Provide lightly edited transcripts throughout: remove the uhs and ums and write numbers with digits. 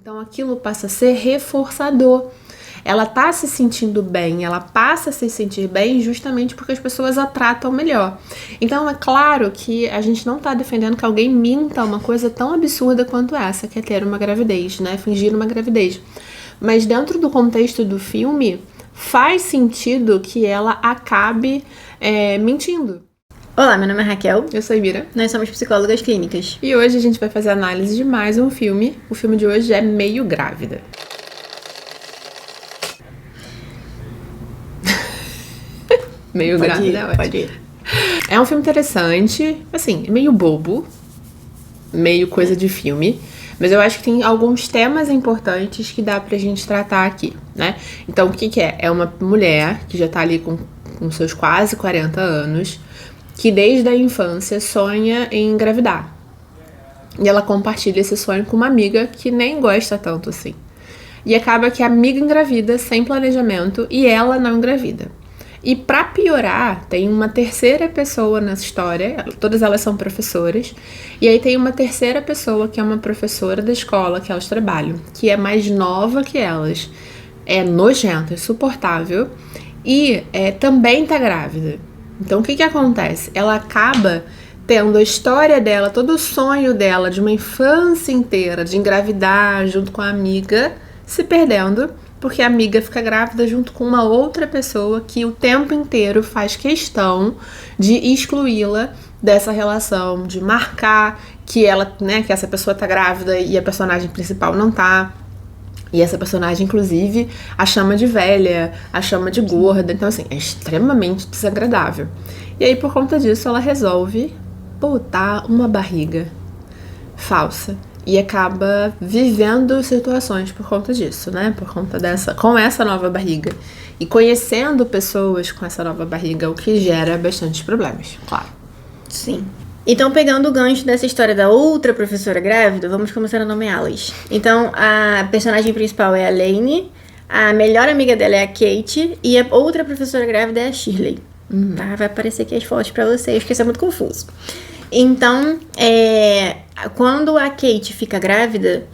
Então aquilo passa a ser reforçador. Ela tá se sentindo bem, ela passa a se sentir bem justamente porque as pessoas a tratam melhor. Então é claro que a gente não tá defendendo que alguém minta uma coisa tão absurda quanto essa, que é ter uma gravidez, né? Fingir uma gravidez. Mas dentro do contexto do filme, faz sentido que ela acabe mentindo. Olá, meu nome é Raquel. Eu sou a Mira. Nós somos psicólogas clínicas. E hoje a gente vai fazer análise de mais um filme. O filme de hoje é Meio Grávida. Meio Grávida é ótimo. Pode ir. É um filme interessante, assim, meio bobo, meio coisa de filme, mas eu acho que tem alguns temas importantes que dá pra gente tratar aqui, né? Então, o que é? É uma mulher que já tá ali com seus quase 40 anos, que desde a infância sonha em engravidar. E ela compartilha esse sonho com uma amiga que nem gosta tanto assim. E acaba que a amiga engravida sem planejamento e ela não engravida. E pra piorar, tem uma terceira pessoa nessa história, todas elas são professoras, e aí tem uma terceira pessoa que é uma professora da escola que elas trabalham, que é mais nova que elas, é nojenta, insuportável, e também tá grávida. Então o que acontece? Ela acaba tendo a história dela, todo o sonho dela de uma infância inteira, de engravidar junto com a amiga, se perdendo, porque a amiga fica grávida junto com uma outra pessoa que o tempo inteiro faz questão de excluí-la dessa relação, de marcar que ela, né, que essa pessoa tá grávida e a personagem principal não tá. E essa personagem, inclusive, a chama de velha, a chama de gorda. Então, assim, é extremamente desagradável. E aí, por conta disso, ela resolve botar uma barriga falsa. E acaba vivendo situações por conta disso, né? Por conta com essa nova barriga. E conhecendo pessoas com essa nova barriga, o que gera bastante problemas, claro. Sim. Então, pegando o gancho dessa história da outra professora grávida, vamos começar a nomeá-las. Então, a personagem principal é a Lane, a melhor amiga dela é a Kate, e a outra professora grávida é a Shirley. Tá? Vai aparecer aqui as fotos pra vocês, porque isso é muito confuso. Então, quando a Kate fica grávida,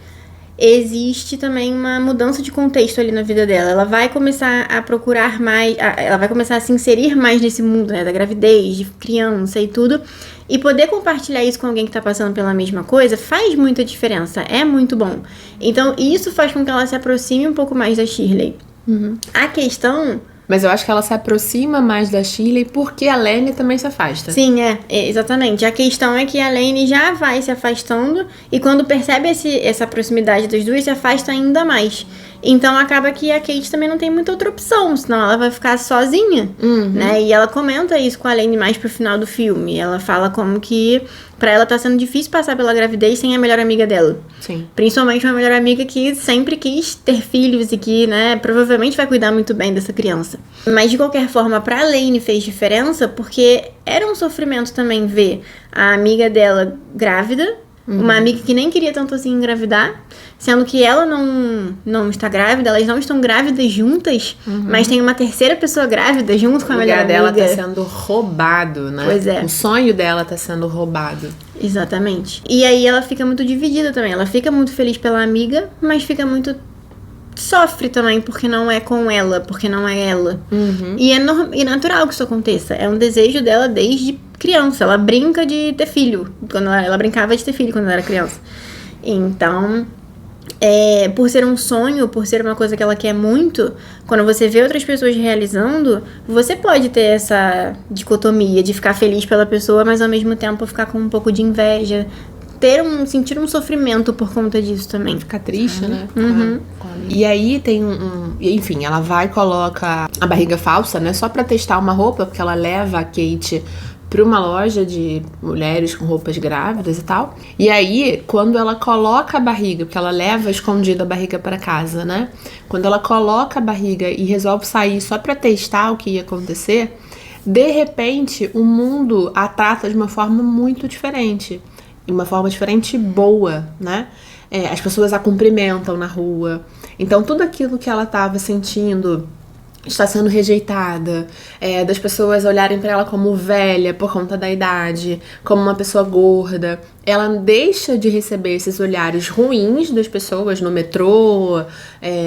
existe também uma mudança de contexto ali na vida dela. Ela vai começar a procurar mais, ela vai começar a se inserir mais nesse mundo, né, da gravidez, de criança e tudo. E poder compartilhar isso com alguém que tá passando pela mesma coisa faz muita diferença, é muito bom. Então, isso faz com que ela se aproxime um pouco mais da Shirley. A questão... Mas eu acho que ela se aproxima mais da Shirley porque a Lane também se afasta. Sim, exatamente. A questão é que a Lane já vai se afastando e quando percebe essa proximidade das duas, se afasta ainda mais. Então acaba que a Kate também não tem muita outra opção, senão ela vai ficar sozinha, né? E ela comenta isso com a Lane mais pro final do filme. Ela fala como que pra ela tá sendo difícil passar pela gravidez sem a melhor amiga dela. Sim. Principalmente uma melhor amiga que sempre quis ter filhos e que, né, provavelmente vai cuidar muito bem dessa criança. Mas de qualquer forma, pra Lane fez diferença porque era um sofrimento também ver a amiga dela grávida, uma amiga que nem queria tanto assim engravidar, sendo que ela não está grávida, elas não estão grávidas juntas, mas tem uma terceira pessoa grávida junto com a melhor amiga. O lugar dela tá sendo roubado, né? Pois é. O sonho dela tá sendo roubado. Exatamente. E aí ela fica muito dividida também. Ela fica muito feliz pela amiga, mas fica muito... sofre também porque não é com ela, porque não é ela. E é natural que isso aconteça. É um desejo dela desde criança. Ela brinca de ter filho. Ela brincava de ter filho quando ela era criança. Então, por ser um sonho, por ser uma coisa que ela quer muito, quando você vê outras pessoas realizando, você pode ter essa dicotomia de ficar feliz pela pessoa, mas ao mesmo tempo ficar com um pouco de inveja, sentir um sofrimento por conta disso também. Ficar triste, né? E aí tem enfim, ela vai e coloca a barriga falsa, né? Só pra testar uma roupa, porque ela leva a Kate pra uma loja de mulheres com roupas grávidas e tal. E aí, quando ela coloca a barriga, porque ela leva escondida a barriga pra casa, né? Quando ela coloca a barriga e resolve sair só pra testar o que ia acontecer, de repente, o mundo a trata de uma forma muito diferente. Uma forma diferente boa, né? As pessoas a cumprimentam na rua. Então, tudo aquilo que ela estava sentindo está sendo rejeitada, das pessoas olharem para ela como velha por conta da idade, como uma pessoa gorda, ela deixa de receber esses olhares ruins das pessoas no metrô,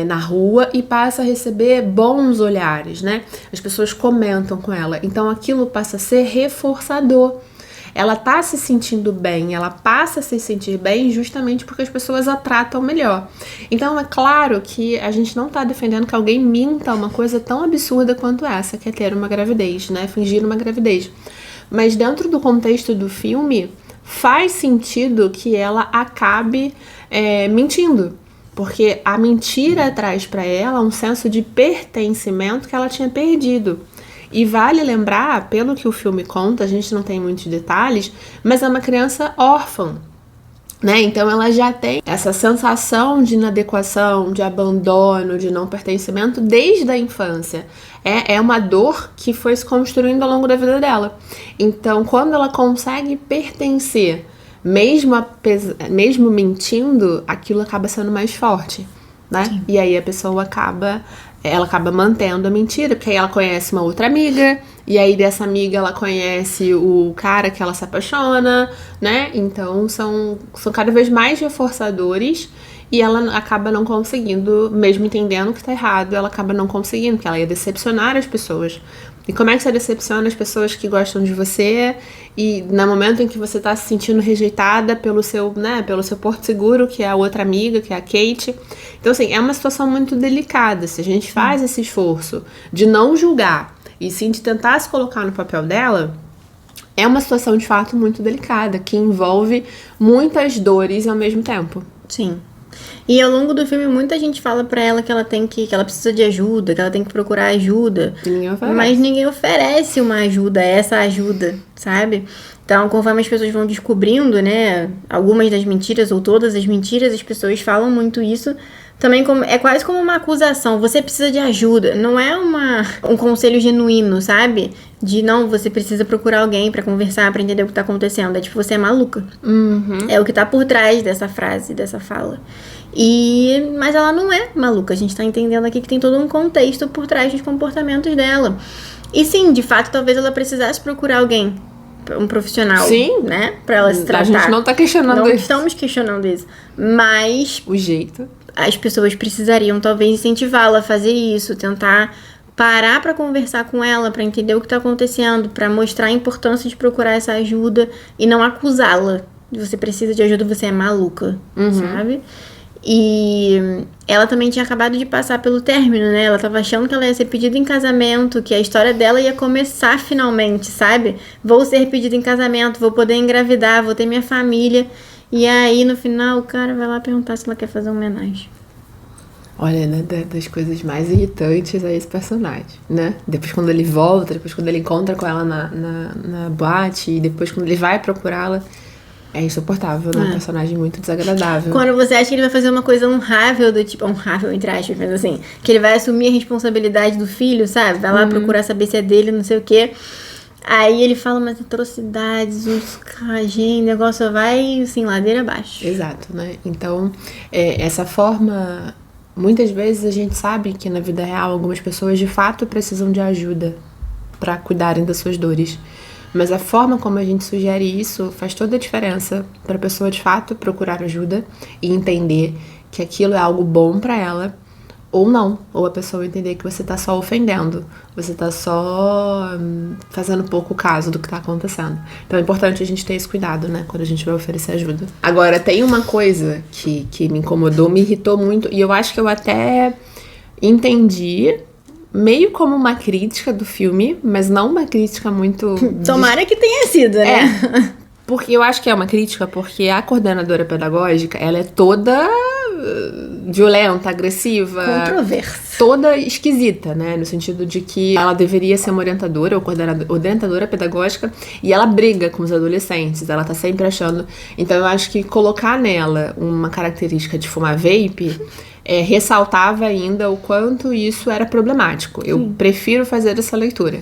na rua, e passa a receber bons olhares, né? As pessoas comentam com ela, então aquilo passa a ser reforçador. Ela tá se sentindo bem, ela passa a se sentir bem justamente porque as pessoas a tratam melhor. Então é claro que a gente não tá defendendo que alguém minta uma coisa tão absurda quanto essa, que é ter uma gravidez, né? Fingir uma gravidez. Mas dentro do contexto do filme, faz sentido que ela acabe mentindo. Porque a mentira traz para ela um senso de pertencimento que ela tinha perdido. E vale lembrar, pelo que o filme conta, a gente não tem muitos detalhes, mas é uma criança órfã, né? Então ela já tem essa sensação de inadequação, de abandono, de não pertencimento desde a infância. É uma dor que foi se construindo ao longo da vida dela. Então, quando ela consegue pertencer, mesmo mentindo, aquilo acaba sendo mais forte, né? Sim. E aí a pessoa acaba mantendo a mentira, porque aí ela conhece uma outra amiga, e aí dessa amiga ela conhece o cara que ela se apaixona, né? Então são cada vez mais reforçadores, e ela acaba não conseguindo, mesmo entendendo que tá errado, ela acaba não conseguindo, porque ela ia decepcionar as pessoas. E como é que você decepciona as pessoas que gostam de você e no momento em que você tá se sentindo rejeitada pelo seu porto seguro, que é a outra amiga, que é a Kate. Então, assim, é uma situação muito delicada. Se a gente faz esse esforço de não julgar e sim de tentar se colocar no papel dela, é uma situação de fato muito delicada, que envolve muitas dores ao mesmo tempo. Sim. E ao longo do filme, muita gente fala pra ela que ela precisa de ajuda, que ela tem que procurar ajuda. Mas ninguém oferece uma ajuda, essa ajuda, sabe? Então, conforme as pessoas vão descobrindo, né, algumas das mentiras ou todas as mentiras, as pessoas falam muito isso. Também é quase como uma acusação. Você precisa de ajuda. Não é um conselho genuíno, sabe? De não, você precisa procurar alguém pra conversar, pra entender o que tá acontecendo. É tipo, você é maluca. Uhum. É o que tá por trás dessa frase, dessa fala. Mas ela não é maluca. A gente tá entendendo aqui que tem todo um contexto por trás dos comportamentos dela. E sim, de fato, talvez ela precisasse procurar alguém. Um profissional, sim, né? Pra ela se tratar. A gente não tá questionando isso. Não estamos questionando isso. Mas o jeito. As pessoas precisariam talvez incentivá-la a fazer isso, tentar parar pra conversar com ela, pra entender o que tá acontecendo, pra mostrar a importância de procurar essa ajuda e não acusá-la. Você precisa de ajuda, você é maluca, sabe? E ela também tinha acabado de passar pelo término, né? Ela tava achando que ela ia ser pedida em casamento, que a história dela ia começar finalmente, sabe? Vou ser pedida em casamento, vou poder engravidar, vou ter minha família. E aí, no final, o cara vai lá perguntar se ela quer fazer uma homenagem. Olha, né, das coisas mais irritantes a esse personagem, né? Depois quando ele volta, depois quando ele encontra com ela na boate, e depois quando ele vai procurá-la, é insuportável, né? Um personagem muito desagradável. Quando você acha que ele vai fazer uma coisa honrável, do tipo, honrável entre aspas, mas assim, que ele vai assumir a responsabilidade do filho, sabe? Vai lá procurar saber se é dele, não sei o quê. Aí ele fala umas atrocidades, uns cagem, o negócio vai, assim, ladeira abaixo. Exato, né? Então, essa forma... Muitas vezes a gente sabe que na vida real algumas pessoas de fato precisam de ajuda para cuidarem das suas dores. Mas a forma como a gente sugere isso faz toda a diferença para a pessoa de fato procurar ajuda e entender que aquilo é algo bom para ela ou não. Ou a pessoa entender que você tá só ofendendo, você tá só fazendo pouco caso do que tá acontecendo. Então é importante a gente ter esse cuidado, né, quando a gente vai oferecer ajuda. Agora, tem uma coisa que me incomodou, me irritou muito, e eu acho que eu até entendi meio como uma crítica do filme, mas não uma crítica muito... Tomara que tenha sido, né? Porque eu acho que é uma crítica, porque a coordenadora pedagógica, ela é toda violenta, agressiva... Controversa. Toda esquisita, né? No sentido de que ela deveria ser uma orientadora, ou orientadora pedagógica, e ela briga com os adolescentes, ela tá sempre achando... Então eu acho que colocar nela uma característica de fumar vape... ressaltava ainda o quanto isso era problemático. Eu prefiro fazer essa leitura.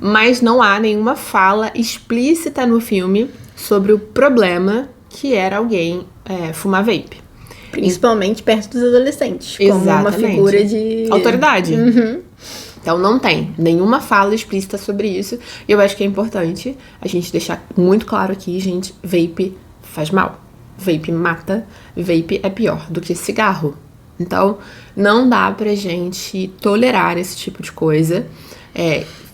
Mas não há nenhuma fala explícita no filme sobre o problema que era alguém fumar vape. Principalmente perto dos adolescentes. Exatamente. Como uma figura de... autoridade. Então não tem nenhuma fala explícita sobre isso. E eu acho que é importante a gente deixar muito claro aqui, gente, vape faz mal. Vape mata, vape é pior do que cigarro. Então, não dá pra gente tolerar esse tipo de coisa.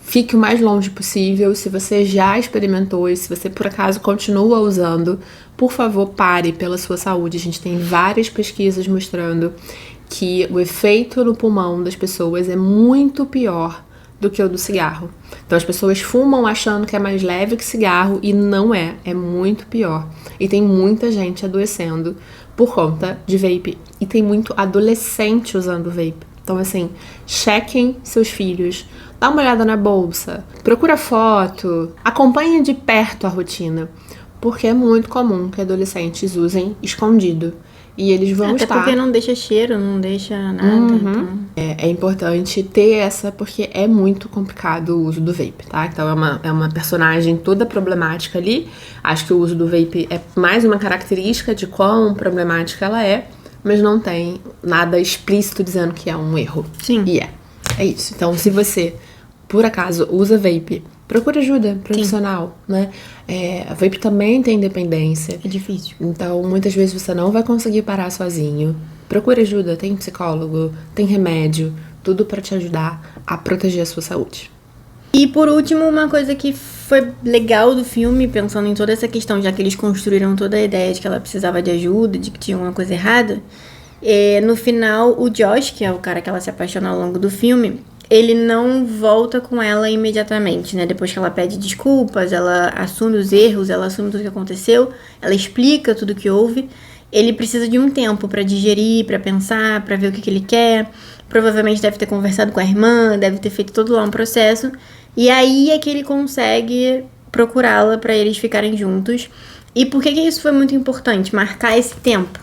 Fique o mais longe possível. Se você já experimentou e se você por acaso continua usando, por favor, pare pela sua saúde. A gente tem várias pesquisas mostrando que o efeito no pulmão das pessoas é muito pior do que o do cigarro. Então as pessoas fumam achando que é mais leve que cigarro e não é muito pior. E tem muita gente adoecendo por conta de vape. E tem muito adolescente usando vape. Então assim, chequem seus filhos, dá uma olhada na bolsa, procura foto, acompanhe de perto a rotina. Porque é muito comum que adolescentes usem escondido. E eles vão Até estar... porque não deixa cheiro, não deixa nada. Então... É importante ter essa, porque é muito complicado o uso do vape, tá? Então é uma personagem toda problemática ali. Acho que o uso do vape é mais uma característica de quão problemática ela é, mas não tem nada explícito dizendo que é um erro. Sim. E é isso. Então, se você, por acaso, usa vape, procura ajuda profissional, né? A vape também tem dependência. É difícil. Então, muitas vezes você não vai conseguir parar sozinho. Procure ajuda, tem psicólogo, tem remédio, tudo pra te ajudar a proteger a sua saúde. E por último, uma coisa que foi legal do filme, pensando em toda essa questão, já que eles construíram toda a ideia de que ela precisava de ajuda, de que tinha alguma coisa errada, no final, o Josh, que é o cara que ela se apaixona ao longo do filme, ele não volta com ela imediatamente, né? Depois que ela pede desculpas, ela assume os erros, ela assume tudo que aconteceu, ela explica tudo que houve. Ele precisa de um tempo pra digerir, pra pensar, pra ver o que ele quer. Provavelmente deve ter conversado com a irmã, deve ter feito todo lá um processo. E aí é que ele consegue procurá-la pra eles ficarem juntos. E por que isso foi muito importante? Marcar esse tempo.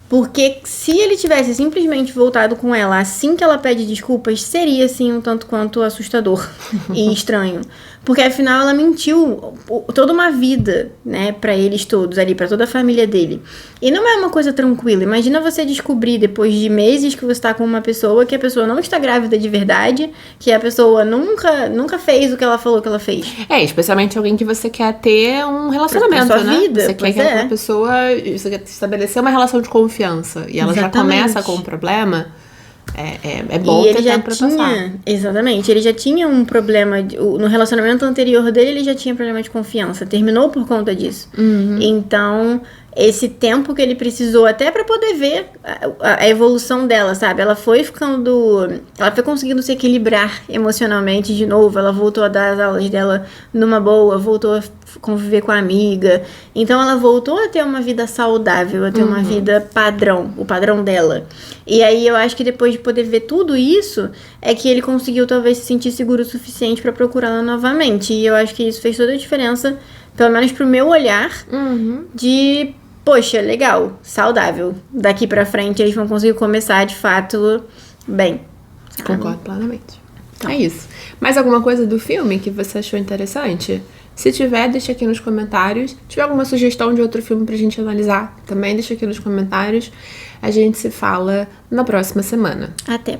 Porque se ele tivesse simplesmente voltado com ela assim que ela pede desculpas, seria, sim, um tanto quanto assustador e estranho. Porque, afinal, ela mentiu toda uma vida, né, pra eles todos ali, pra toda a família dele. E não é uma coisa tranquila. Imagina você descobrir, depois de meses que você tá com uma pessoa, que a pessoa não está grávida de verdade, que a pessoa nunca fez o que ela falou que ela fez. Especialmente alguém que você quer ter um relacionamento, pra sua né? vida, você quer que aquela pessoa... Você quer estabelecer uma relação de confiança. E ela já começa com um problema... É bom ter tempo pra passar. Exatamente. Ele já tinha um problema... No relacionamento anterior dele, ele já tinha problema de confiança. Terminou por conta disso. Então, esse tempo que ele precisou até pra poder ver a evolução dela, sabe? Ela foi conseguindo se equilibrar emocionalmente de novo. Ela voltou a dar as aulas dela numa boa, voltou a conviver com a amiga. Então ela voltou a ter uma vida saudável, a ter uma vida padrão, o padrão dela. E aí eu acho que depois de poder ver tudo isso, é que ele conseguiu talvez se sentir seguro o suficiente pra procurá-la novamente. E eu acho que isso fez toda a diferença, pelo menos pro meu olhar, de... Poxa, legal, saudável. Daqui pra frente eles vão conseguir começar, de fato, bem. Concordo plenamente. Então. É isso. Mais alguma coisa do filme que você achou interessante? Se tiver, deixa aqui nos comentários. Se tiver alguma sugestão de outro filme pra gente analisar, também deixa aqui nos comentários. A gente se fala na próxima semana. Até.